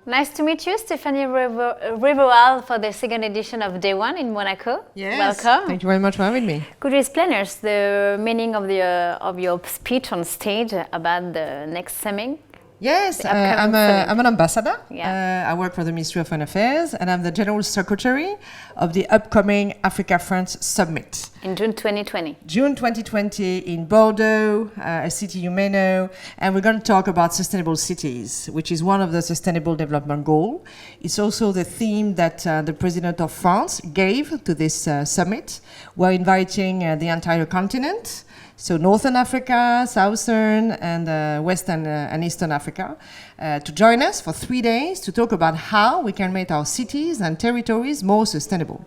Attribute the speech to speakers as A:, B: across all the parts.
A: Nice to meet you, Stéphanie Rivoal, for the second edition of Day One in Monaco.
B: Yes.
A: Welcome.
B: Thank you very much for having me.
A: Could you explain us the meaning of your speech on stage about the next summit?
B: Yes, I'm an ambassador.
A: Yeah.
B: I work for the Ministry of Foreign Affairs, and I'm the General Secretary of the upcoming Africa-France Summit.
A: In June 2020.
B: June 2020 in Bordeaux, a city you may know, and we're going to talk about sustainable cities, which is one of the Sustainable Development Goals. It's also the theme that the President of France gave to this summit. We're inviting the entire continent. So Northern Africa, Southern and Western and Eastern Africa to join us for 3 days to talk about how we can make our cities and territories more sustainable.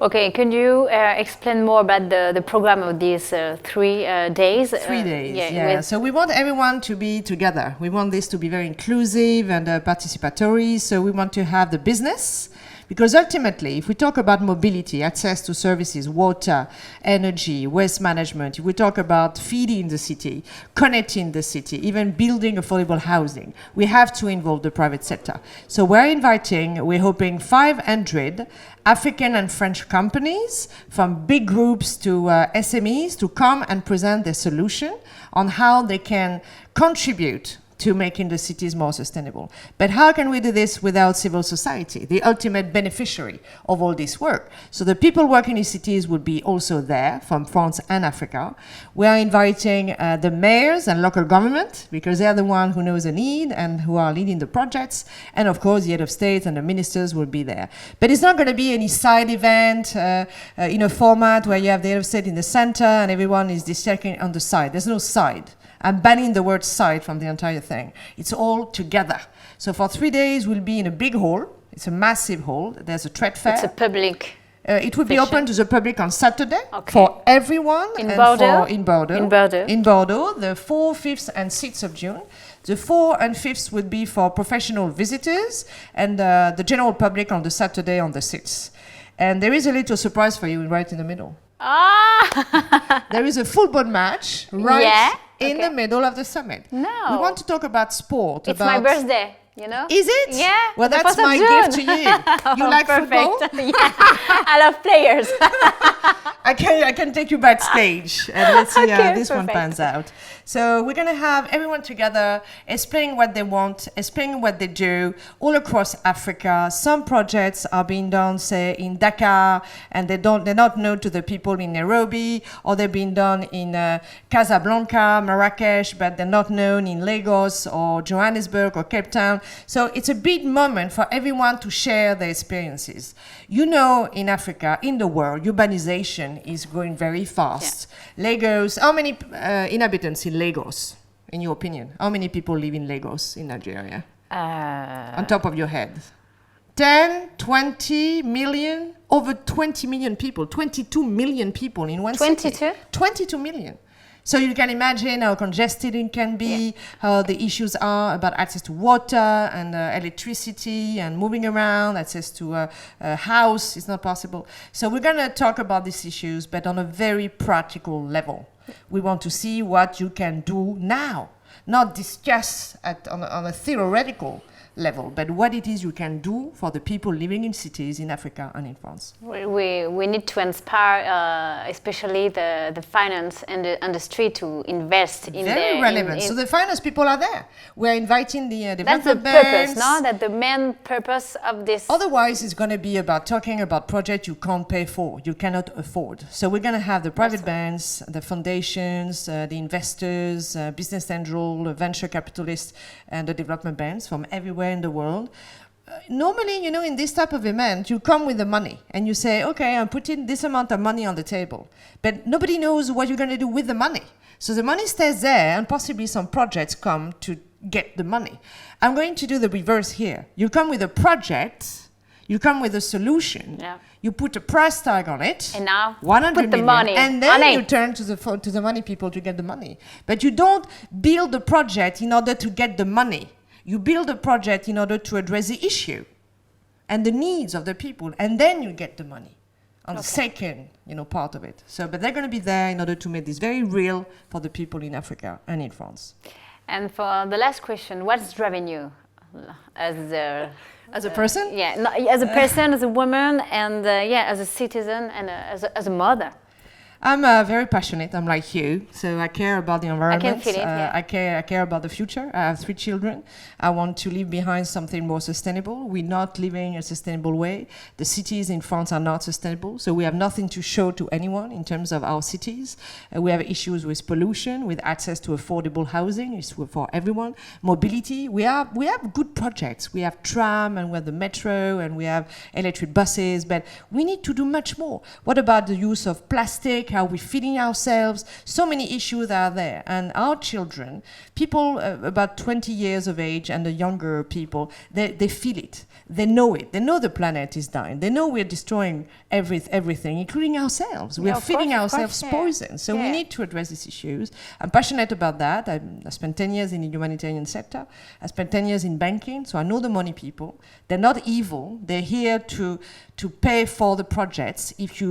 A: Okay, can you explain more about the program of these 3 days?
B: 3 days, yeah. So we want everyone to be together. We want this to be very inclusive and participatory. So we want to have the business. Because ultimately, if we talk about mobility, access to services, water, energy, waste management, if we talk about feeding the city, connecting the city, even building affordable housing, we have to involve the private sector. So we're hoping 500 African and French companies from big groups to SMEs to come and present their solution on how they can contribute to making the cities more sustainable. But how can we do this without civil society, the ultimate beneficiary of all this work? So the people working in cities will be also there from France and Africa. We are inviting the mayors and local government because they are the one who knows the need and who are leading the projects. And of course, the head of state and the ministers will be there. But it's not going to be any side event in a format where you have the head of state in the center and everyone is discussing on the side. There's no side. I'm banning the word side from the entire thing. It's all together. So for 3 days, we'll be in a big hall. It's a massive hall. There's a trade fair.
A: It's a public.
B: It will be open to the public on Saturday for everyone.
A: In Bordeaux?
B: In Bordeaux.
A: In Bordeaux.
B: In Bordeaux, the 4th, 5th, and 6th of June. The 4th and 5th would be for professional visitors and the general public on the Saturday on the 6th. And there is a little surprise for you right in the middle.
A: Ah!
B: There is a football match in the middle of the summit.
A: No.
B: We want to talk about sport.
A: It's my birthday, you know?
B: Is it?
A: Yeah.
B: Well, that's my gift to you. You like football?
A: Yeah. I love players.
B: I can take you backstage and let's see how this one
A: perfect.
B: pans out. So we're going to have everyone together explaining what they want, explaining what they do all across Africa. Some projects are being done, say, in Dakar, and they're not known to the people in Nairobi, or they're being done in Casablanca, Marrakesh, but they're not known in Lagos or Johannesburg or Cape Town. So it's a big moment for everyone to share their experiences. You know, in Africa, in the world, urbanization is going very fast. Yeah. Lagos, how many inhabitants in Lagos, in your opinion? How many people live in Lagos, in Nigeria? On top of your head. 10, 20 million? Over 20 million people. 22 million people in one city. 22 million. So you can imagine how congested it can be, how the issues are about access to water and electricity and moving around, access to a house is not possible. So we're going to talk about these issues, but on a very practical level. We want to see what you can do now, not discuss on a theoretical level, but what it is you can do for the people living in cities in Africa and in France.
A: We need to inspire, especially the finance and the industry to invest in
B: very relevant. So the finance people are there. We're inviting the
A: that's the purpose, no? That's the main purpose of this.
B: Otherwise, it's going to be about talking about projects you can't pay for, you cannot afford. So we're going to have the private banks, the foundations, the investors, business angel, venture capitalists, and the development banks from everywhere in the world. Normally, you know, in this type of event, you come with the money and you say, okay, I'm putting this amount of money on the table. But nobody knows what you're going to do with the money. So the money stays there and possibly some projects come to get the money. I'm going to do the reverse here. You come with a project, you come with a solution, you put a price tag on it,
A: and now
B: 100
A: put the
B: million,
A: money
B: and then you turn to the money people to get the money. But you don't build the project in order to get the money. You build a project in order to address the issue and the needs of the people, and then you get the money on the second, part of it. So, but they're going to be there in order to make this very real for the people in Africa and in France.
A: And for the last question, what's driving you as
B: a person?
A: Yeah, no, as a person, as a woman, and as a citizen and as a mother.
B: I'm very passionate. I'm like you, so I care about the environment.
A: I can feel it. Yeah.
B: I care about the future. I have 3 children. I want to leave behind something more sustainable. We're not living a sustainable way. The cities in France are not sustainable, so we have nothing to show to anyone in terms of our cities. We have issues with pollution, with access to affordable housing. It's for everyone. Mobility. We have good projects. We have tram and we have the metro and we have electric buses, but we need to do much more. What about the use of plastic? How we're feeding ourselves, so many issues are there. And our children, people about 20 years of age and the younger people, they feel it. They know it. They know the planet is dying. They know we're destroying everything, including ourselves. We are feeding ourselves poison. So we need to address these issues. I'm passionate about that. I spent 10 years in the humanitarian sector. I spent 10 years in banking, so I know the money people. They're not evil. They're here to pay for the projects. If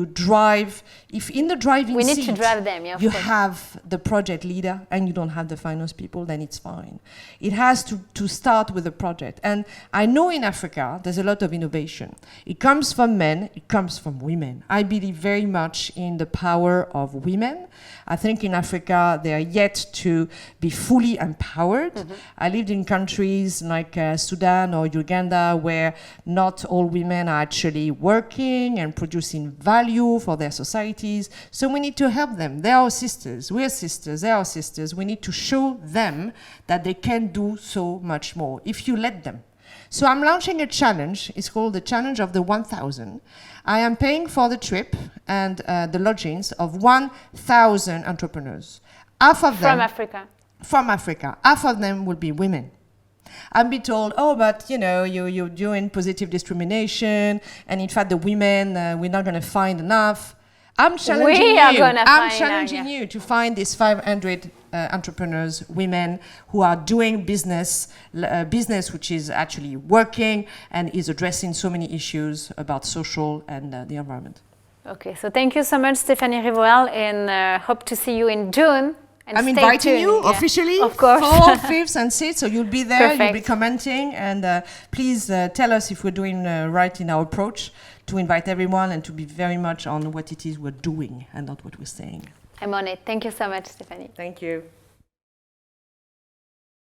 B: in the driving seat,
A: we need to drive them,
B: you have the project leader and you don't have the finance people, then it's fine. It has to start with the project. And I know in Africa, there's a lot of innovation. It comes from men, it comes from women. I believe very much in the power of women. I think in Africa, they are yet to be fully empowered. Mm-hmm. I lived in countries like Sudan or Uganda where not all women are actually working and producing value for their societies. So we need to help them. They are our sisters. We're sisters. They are our sisters. We need to show them that they can do so much more if you let them. So I'm launching a challenge. It's called the Challenge of the 1,000. I am paying for the trip and the lodgings of 1,000 entrepreneurs. Half of them... From Africa. Half of them will be women. I'll be told, but you're doing positive discrimination, and in fact the women, we're not going to find enough. I'm challenging you to find these 500 entrepreneurs, women who are doing business which is actually working and is addressing so many issues about social and the environment.
A: Okay, so thank you so much, Stéphanie Rivoal, and hope to see you in June. And
B: I'm inviting you officially,
A: of course.
B: 4th, 5th, and 6th, so you'll be there,
A: Perfect.
B: You'll be commenting, and please tell us if we're doing right in our approach to invite everyone and to be very much on what it is we're doing and not what we're saying.
A: I'm on it. Thank you so much, Stéphanie.
B: Thank you.